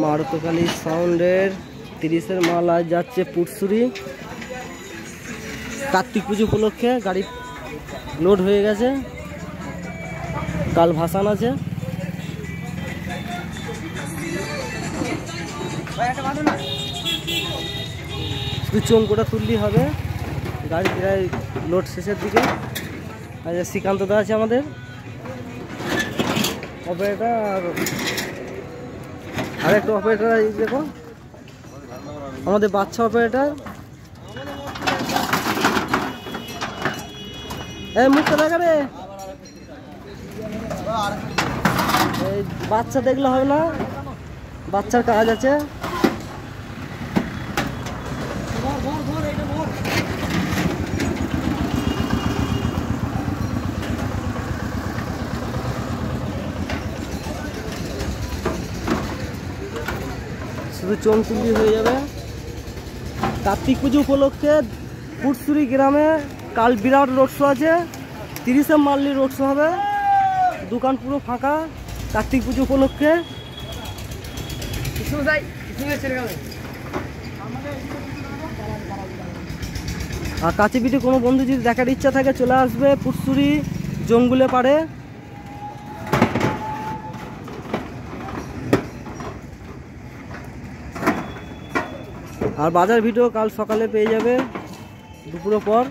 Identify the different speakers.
Speaker 1: মারুতকালী সাউন্ডের 30-এর মাল আজ যাচ্ছে পুরসুরি। কার্তিক পুজো উপলক্ষে গাড়ি লোড হয়ে গেছে, কাল ভাসান আছে। শুধু চমকোটা তুললেই হবে, গাড়ি প্রায় লোড শেষের দিকে। আচ্ছা, শ্রীকান্ত দা আছে আমাদের অপারেটর, আর একটা অপারেটর দেখো আমাদের বাচ্চা অপারেটর। এই মুখটা দেখা রে, এই বাচ্চা দেখলে হবে না, বাচ্চার কাজ আছে। শুধু চমচুলি হয়ে যাবে। কার্তিক পুজো উপলক্ষে পুরসুরি গ্রামে কাল বিরাট রোড শো আছে। 30-এ মাল্লি রোড শো হবে, দোকান পুরো ফাঁকা কার্তিক পুজো উপলক্ষে। আর কাছে পিঠে কোনো বন্ধু যদি দেখার ইচ্ছা থাকে চলে আসবে পুরসুরি জঙ্গুলে পাড়ে। আর বাজার ভিডিও কাল সকালে পেয়ে যাবে দুপুরের পর।